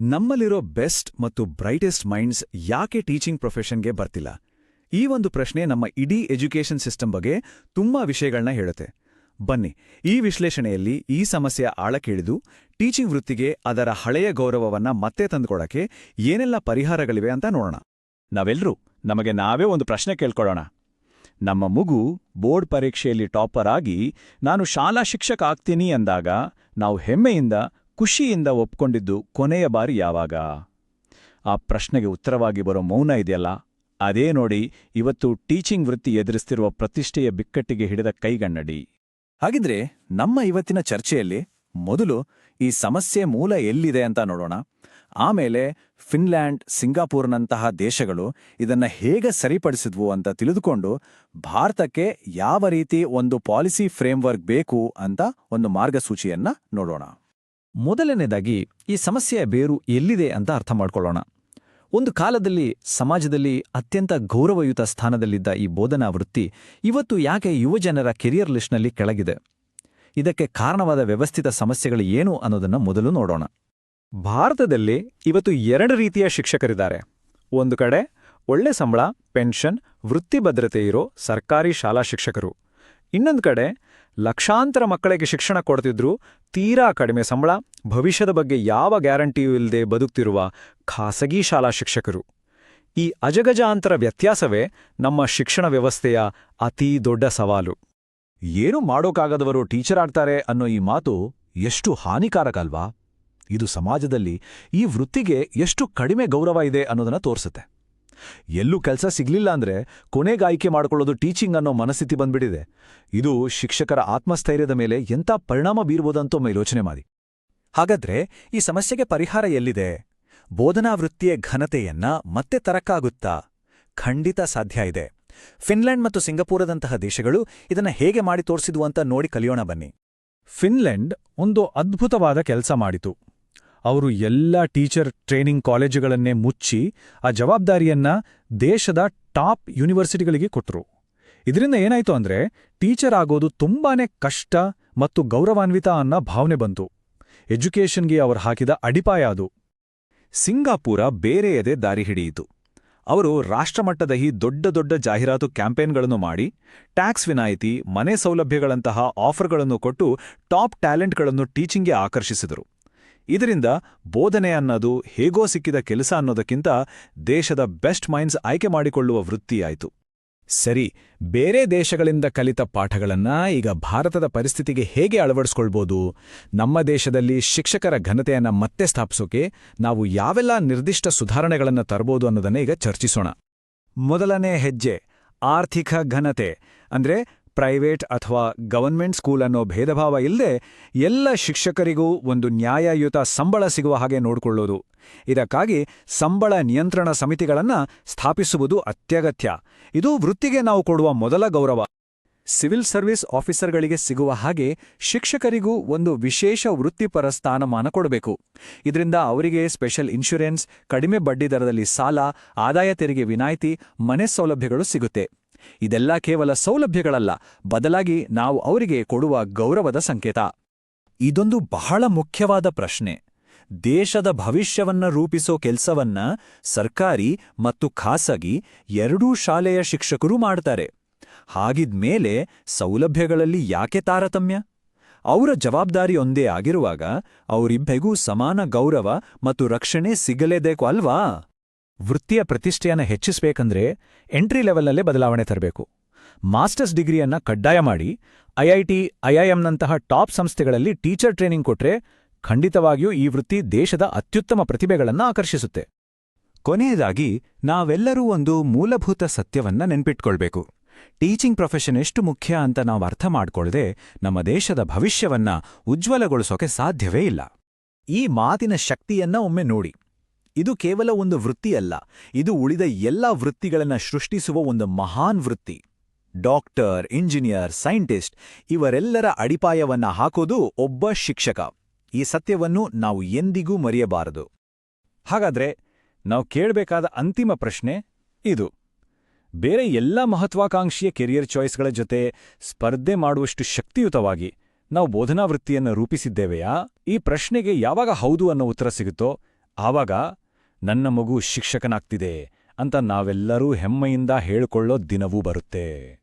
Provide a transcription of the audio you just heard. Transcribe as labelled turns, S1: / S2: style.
S1: ನಮ್ಮಲ್ಲಿರೋ ಬೆಸ್ಟ್ ಮತ್ತು brightest minds ಯಾಕೆ ಟೀಚಿಂಗ್ ಪ್ರೊಫೆಷನ್ಗೆ ಬರ್ತಿಲ್ಲ? ಈ ಒಂದು ಪ್ರಶ್ನೆ ನಮ್ಮ ಇಡೀ ಎಜುಕೇಷನ್ ಸಿಸ್ಟಮ್ ಬಗ್ಗೆ ತುಂಬಾ ವಿಷಯಗಳನ್ನ ಹೇಳುತ್ತೆ. ಬನ್ನಿ, ಈ ವಿಶ್ಲೇಷಣೆಯಲ್ಲಿ ಈ ಸಮಸ್ಯೆಯ ಆಳಕ್ಕಿಳಿದು ಟೀಚಿಂಗ್ ವೃತ್ತಿಗೆ ಅದರ ಹಳೆಯ ಗೌರವವನ್ನ ಮತ್ತೆ ತಂದುಕೊಡಕ್ಕೆ ಏನೆಲ್ಲ ಪರಿಹಾರಗಳಿವೆ ಅಂತ ನೋಡೋಣ. ನಾವೆಲ್ಲರೂ ನಮಗೆ ನಾವೇ ಒಂದು ಪ್ರಶ್ನೆ ಕೇಳ್ಕೊಳ್ಳೋಣ. ನಮ್ಮ ಮಗು ಬೋರ್ಡ್ ಪರೀಕ್ಷೆಯಲ್ಲಿ ಟಾಪರ್ ಆಗಿ ನಾನು ಶಾಲಾ ಶಿಕ್ಷಕ ಆಗ್ತೀನಿ ಅಂದಾಗ ನಾವು ಹೆಮ್ಮೆಯಿಂದ ಖುಷಿಯಿಂದ ಒಪ್ಕೊಂಡಿದ್ದು ಕೊನೆಯ ಬಾರಿ ಯಾವಾಗ? ಆ ಪ್ರಶ್ನೆಗೆ ಉತ್ತರವಾಗಿ ಬರೋ ಮೌನ ಇದೆಯಲ್ಲ, ಅದೇ ನೋಡಿ ಇವತ್ತು ಟೀಚಿಂಗ್ ವೃತ್ತಿ ಎದುರಿಸ್ತಿರುವ ಪ್ರತಿಷ್ಠೆಯ ಬಿಕ್ಕಟ್ಟಿಗೆ ಹಿಡಿದ ಕೈಗನ್ನಡಿ. ಹಾಗಿದ್ರೆ ನಮ್ಮ ಇವತ್ತಿನ ಚರ್ಚೆಯಲ್ಲಿ ಮೊದಲು ಈ ಸಮಸ್ಯೆ ಮೂಲ ಎಲ್ಲಿದೆ ಅಂತ ನೋಡೋಣ. ಆಮೇಲೆ ಫಿನ್ಲ್ಯಾಂಡ್, ಸಿಂಗಾಪುರ್ನಂತಹ ದೇಶಗಳು ಇದನ್ನ ಹೇಗೆ ಸರಿಪಡಿಸಿದ್ವು ಅಂತ ತಿಳಿದುಕೊಂಡು ಭಾರತಕ್ಕೆ ಯಾವ ರೀತಿ ಒಂದು ಪಾಲಿಸಿ ಫ್ರೇಮ್ವರ್ಕ್ ಬೇಕು ಅಂತ ಒಂದು ಮಾರ್ಗಸೂಚಿಯನ್ನ ನೋಡೋಣ. ಮೊದಲನೇದಾಗಿ ಈ ಸಮಸ್ಯೆಯ ಬೇರು ಎಲ್ಲಿದೆ ಅಂತ ಅರ್ಥ ಮಾಡ್ಕೊಳ್ಳೋಣ. ಒಂದು ಕಾಲದಲ್ಲಿ ಸಮಾಜದಲ್ಲಿ ಅತ್ಯಂತ ಗೌರವಯುತ ಸ್ಥಾನದಲ್ಲಿದ್ದ ಈ ಬೋಧನಾ ವೃತ್ತಿ ಇವತ್ತು ಯಾಕೆ ಯುವಜನರ ಕೆರಿಯರ್ ಲಿಸ್ಟ್ನಲ್ಲಿ ಕೆಳಗಿದೆ? ಇದಕ್ಕೆ ಕಾರಣವಾದ ವ್ಯವಸ್ಥಿತ ಸಮಸ್ಯೆಗಳು ಏನು ಅನ್ನೋದನ್ನು ಮೊದಲು ನೋಡೋಣ. ಭಾರತದಲ್ಲಿ ಇವತ್ತು 2 ರೀತಿಯ ಶಿಕ್ಷಕರಿದ್ದಾರೆ. ಒಂದು ಕಡೆ ಒಳ್ಳೆ ಸಂಬಳ, ಪೆನ್ಷನ್, ವೃತ್ತಿ ಭದ್ರತೆ ಇರೋ ಸರ್ಕಾರಿ ಶಾಲಾ ಶಿಕ್ಷಕರು. ಇನ್ನೊಂದು ಕಡೆ ಲಕ್ಷಾಂತರ ಮಕ್ಕಳಿಗೆ ಶಿಕ್ಷಣ ಕೊಡ್ತಿದ್ರು, ತೀರಾ ಕಡಿಮೆ ಸಂಬಳ, ಭವಿಷ್ಯದ ಬಗ್ಗೆ ಯಾವ ಗ್ಯಾರಂಟಿಯೂ ಇಲ್ಲದೆ ಬದುಕ್ತಿರುವ ಖಾಸಗಿ ಶಾಲಾ ಶಿಕ್ಷಕರು. ಈ ಅಜಗಜಾಂತರ ವ್ಯತ್ಯಾಸವೇ ನಮ್ಮ ಶಿಕ್ಷಣ ವ್ಯವಸ್ಥೆಯ ಅತೀ ದೊಡ್ಡ ಸವಾಲು. ಏನೂ ಮಾಡೋಕ್ಕಾಗದವರು ಟೀಚರ್ ಆಗ್ತಾರೆ ಅನ್ನೋ ಈ ಮಾತು ಎಷ್ಟು ಹಾನಿಕಾರಕ ಅಲ್ವಾ? ಇದು ಸಮಾಜದಲ್ಲಿ ಈ ವೃತ್ತಿಗೆ ಎಷ್ಟು ಕಡಿಮೆ ಗೌರವ ಇದೆ ಅನ್ನೋದನ್ನ ತೋರಿಸುತ್ತೆ. ಎಲ್ಲೂ ಕೆಲಸ ಸಿಗ್ಲಿಲ್ಲ ಅಂದ್ರೆ ಕೊನೆಗೆ ಆಯ್ಕೆ ಮಾಡ್ಕೊಳ್ಳೋದು ಟೀಚಿಂಗ್ ಅನ್ನೋ ಮನಸ್ಥಿತಿ ಬಂದ್ಬಿಟ್ಟಿದೆ. ಇದು ಶಿಕ್ಷಕರ ಆತ್ಮಸ್ಥೈರ್ಯದ ಮೇಲೆ ಎಂಥ ಪರಿಣಾಮ ಬೀರ್ಬೋದಂತೊಮ್ಮೆ ಯೋಚನೆ ಮಾಡಿ. ಹಾಗಾದ್ರೆ ಈ ಸಮಸ್ಯೆಗೆ ಪರಿಹಾರ ಎಲ್ಲಿದೆ? ಬೋಧನಾ ವೃತ್ತಿಯ ಘನತೆಯನ್ನ ಮತ್ತೆ ತರಕ್ಕಾಗುತ್ತಾ? ಖಂಡಿತ ಸಾಧ್ಯ ಇದೆ. ಫಿನ್ಲ್ಯಾಂಡ್ ಮತ್ತು ಸಿಂಗಪೂರದಂತಹ ದೇಶಗಳು ಇದನ್ನ ಹೇಗೆ ಮಾಡಿ ತೋರಿಸಿದ್ವು ಅಂತ ನೋಡಿ ಕಲಿಯೋಣ ಬನ್ನಿ. ಫಿನ್ಲ್ಯಾಂಡ್ ಒಂದು ಅದ್ಭುತವಾದ ಕೆಲಸ ಮಾಡಿತು. ಅವರು ಎಲ್ಲ ಟೀಚರ್ ಟ್ರೈನಿಂಗ್ ಕಾಲೇಜುಗಳನ್ನೇ ಮುಚ್ಚಿ ಆ ಜವಾಬ್ದಾರಿಯನ್ನ ದೇಶದ ಟಾಪ್ ಯೂನಿವರ್ಸಿಟಿಗಳಿಗೆ ಕೊಟ್ಟರು. ಇದರಿಂದ ಏನಾಯ್ತು ಅಂದ್ರೆ ಟೀಚರ್ ಆಗೋದು ತುಂಬಾನೇ ಕಷ್ಟ ಮತ್ತು ಗೌರವಾನ್ವಿತ ಅನ್ನೋ ಭಾವನೆ ಬಂತು. ಎಜುಕೇಷನ್ಗೆ ಅವರು ಹಾಕಿದ ಅಡಿಪಾಯ ಅದು. ಸಿಂಗಾಪುರ ಬೇರೆಯದೇ ದಾರಿ ಹಿಡಿಯಿತು. ಅವರು ರಾಷ್ಟ್ರಮಟ್ಟದ ಈ ದೊಡ್ಡ ದೊಡ್ಡ ಜಾಹೀರಾತು ಕ್ಯಾಂಪೇನ್ಗಳನ್ನು ಮಾಡಿ ಟ್ಯಾಕ್ಸ್ ವಿನಾಯಿತಿ, ಮನೆ ಸೌಲಭ್ಯಗಳಂತಹ ಆಫರ್ಗಳನ್ನು ಕೊಟ್ಟು ಟಾಪ್ ಟ್ಯಾಲೆಂಟ್ಗಳನ್ನು ಟೀಚಿಂಗ್ಗೆ ಆಕರ್ಷಿಸಿದರು. ಇದರಿಂದ ಬೋಧನೆ ಅನ್ನೋದು ಹೇಗೋ ಸಿಕ್ಕಿದ ಕೆಲಸ ಅನ್ನೋದಕ್ಕಿಂತ ದೇಶದ ಬೆಸ್ಟ್ ಮೈಂಡ್ಸ್ ಆಯ್ಕೆ ಮಾಡಿಕೊಳ್ಳುವ ವೃತ್ತಿಯಾಯಿತು. ಸರಿ, ಬೇರೆ ದೇಶಗಳಿಂದ ಕಲಿತ ಪಾಠಗಳನ್ನ ಈಗ ಭಾರತದ ಪರಿಸ್ಥಿತಿಗೆ ಹೇಗೆ ಅಳವಡಿಸ್ಕೊಳ್ಬೋದು? ನಮ್ಮ ದೇಶದಲ್ಲಿ ಶಿಕ್ಷಕರ ಘನತೆಯನ್ನ ಮತ್ತೆ ಸ್ಥಾಪಿಸೋಕೆ ನಾವು ಯಾವೆಲ್ಲ ನಿರ್ದಿಷ್ಟ ಸುಧಾರಣೆಗಳನ್ನು ತರಬಹುದು ಅನ್ನೋದನ್ನೇ ಈಗ ಚರ್ಚಿಸೋಣ. ಮೊದಲನೇ ಹೆಜ್ಜೆ ಆರ್ಥಿಕ ಘನತೆ. ಅಂದ್ರೆ ಪ್ರೈವೇಟ್ ಅಥವಾ ಗವರ್ನ್ಮೆಂಟ್ ಸ್ಕೂಲ್ ಅನ್ನೋ ಭೇದಭಾವ ಇಲ್ಲದೆ ಎಲ್ಲ ಶಿಕ್ಷಕರಿಗೂ ಒಂದು ನ್ಯಾಯಯುತ ಸಂಬಳ ಸಿಗುವ ಹಾಗೆ ನೋಡಿಕೊಳ್ಳೋದು. ಇದಕ್ಕಾಗಿ ಸಂಬಳ ನಿಯಂತ್ರಣ ಸಮಿತಿಗಳನ್ನ ಸ್ಥಾಪಿಸುವುದು ಅತ್ಯಗತ್ಯ. ಇದು ವೃತ್ತಿಗೆ ನಾವು ಕೊಡುವ ಮೊದಲ ಗೌರವ. ಸಿವಿಲ್ ಸರ್ವಿಸ್ ಆಫೀಸರ್ಗಳಿಗೆ ಸಿಗುವ ಹಾಗೆ ಶಿಕ್ಷಕರಿಗೂ ಒಂದು ವಿಶೇಷ ವೃತ್ತಿಪರ ಸ್ಥಾನಮಾನ ಕೊಡಬೇಕು. ಇದರಿಂದ ಅವರಿಗೆ ಸ್ಪೆಷಲ್ ಇನ್ಶೂರೆನ್ಸ್, ಕಡಿಮೆ ಬಡ್ಡಿ ದರದಲ್ಲಿ ಸಾಲ, ಆದಾಯ ತೆರಿಗೆ ವಿನಾಯಿತಿ, ಮನೆ ಸೌಲಭ್ಯಗಳು ಸಿಗುತ್ತೆ. ಇದೆಲ್ಲ ಕೇವಲ ಸೌಲಭ್ಯಗಳಲ್ಲ, ಬದಲಾಗಿ ನಾವು ಅವರಿಗೆ ಕೊಡುವ ಗೌರವದ ಸಂಕೇತ. ಇದೊಂದು ಬಹಳ ಮುಖ್ಯವಾದ ಪ್ರಶ್ನೆ. ದೇಶದ ಭವಿಷ್ಯವನ್ನ ರೂಪಿಸೋ ಕೆಲ್ಸವನ್ನ ಸರ್ಕಾರಿ ಮತ್ತು ಖಾಸಗಿ ಎರಡೂ ಶಾಲೆಯ ಶಿಕ್ಷಕರು ಮಾಡ್ತಾರೆ. ಹಾಗಿದ್ಮೇಲೆ ಸೌಲಭ್ಯಗಳಲ್ಲಿ ಯಾಕೆ ತಾರತಮ್ಯ? ಅವರ ಜವಾಬ್ದಾರಿ ಒಂದೇ ಆಗಿರುವಾಗ ಅವರಿಬ್ಬರಿಗೂ ಸಮಾನ ಗೌರವ ಮತ್ತು ರಕ್ಷಣೆ ಸಿಗಲೇಬೇಕು ಅಲ್ವಾ? ವೃತ್ತಿಯ ಪ್ರತಿಷ್ಠೆಯನ್ನು ಹೆಚ್ಚಿಸಬೇಕಂದ್ರೆ ಎಂಟ್ರಿ ಲೆವೆಲ್ನಲ್ಲೇ ಬದಲಾವಣೆ ತರಬೇಕು. ಮಾಸ್ಟರ್ಸ್ ಡಿಗ್ರಿಯನ್ನ ಕಡ್ಡಾಯ ಮಾಡಿ ಐಐಟಿ, ಐಐಎಂನಂತಹ ಟಾಪ್ ಸಂಸ್ಥೆಗಳಲ್ಲಿ ಟೀಚರ್ ಟ್ರೈನಿಂಗ್ ಕೊಟ್ರೆ ಖಂಡಿತವಾಗಿಯೂ ಈ ವೃತ್ತಿ ದೇಶದ ಅತ್ಯುತ್ತಮ ಪ್ರತಿಭೆಗಳನ್ನ ಆಕರ್ಷಿಸುತ್ತೆ. ಕೊನೆಯದಾಗಿ ನಾವೆಲ್ಲರೂ ಒಂದು ಮೂಲಭೂತ ಸತ್ಯವನ್ನ ನೆನ್ಪಿಟ್ಕೊಳ್ಬೇಕು. ಟೀಚಿಂಗ್ ಪ್ರೊಫೆಷನ್ ಎಷ್ಟು ಮುಖ್ಯ ಅಂತ ನಾವು ಅರ್ಥ ಮಾಡ್ಕೊಳ್ಳದೆ ನಮ್ಮ ದೇಶದ ಭವಿಷ್ಯವನ್ನ ಉಜ್ವಲಗೊಳಿಸೋಕೆ ಸಾಧ್ಯವೇ ಇಲ್ಲ. ಈ ಮಾತಿನ ಶಕ್ತಿಯನ್ನ ಒಮ್ಮೆ ನೋಡಿ. ಇದು ಕೇವಲ ಒಂದು ವೃತ್ತಿಯಲ್ಲ, ಇದು ಉಳಿದ ಎಲ್ಲ ವೃತ್ತಿಗಳನ್ನ ಸೃಷ್ಟಿಸುವ ಒಂದು ಮಹಾನ್ ವೃತ್ತಿ. ಡಾಕ್ಟರ್, ಇಂಜಿನಿಯರ್, ಸೈಂಟಿಸ್ಟ್ ಇವರೆಲ್ಲರ ಅಡಿಪಾಯವನ್ನ ಹಾಕೋದು ಒಬ್ಬ ಶಿಕ್ಷಕ. ಈ ಸತ್ಯವನ್ನು ನಾವು ಎಂದಿಗೂ ಮರೆಯಬಾರದು. ಹಾಗಾದ್ರೆ ನಾವು ಕೇಳಬೇಕಾದ ಅಂತಿಮ ಪ್ರಶ್ನೆ ಇದು: ಬೇರೆ ಎಲ್ಲ ಮಹತ್ವಾಕಾಂಕ್ಷೆಯ ಕೆರಿಯರ್ ಚಾಯ್ಸ್ಗಳ ಜೊತೆ ಸ್ಪರ್ಧೆ ಮಾಡುವಷ್ಟು ಶಕ್ತಿಯುತವಾಗಿ ನಾವು ಬೋಧನಾ ವೃತ್ತಿಯನ್ನು ರೂಪಿಸಿದ್ದೇವೆಯಾ? ಈ ಪ್ರಶ್ನೆಗೆ ಯಾವಾಗ ಹೌದು ಅನ್ನೋ ಉತ್ತರ ಸಿಗುತ್ತೋ ಆವಾಗ ನನ್ನ ಮಗು ಶಿಕ್ಷಕನಾಗ್ತಿದೆ ಅಂತ ನಾವೆಲ್ಲರೂ ಹೆಮ್ಮೆಯಿಂದ ಹೇಳ್ಕೊಳ್ಳೋ ದಿನವೂ ಬರುತ್ತೆ.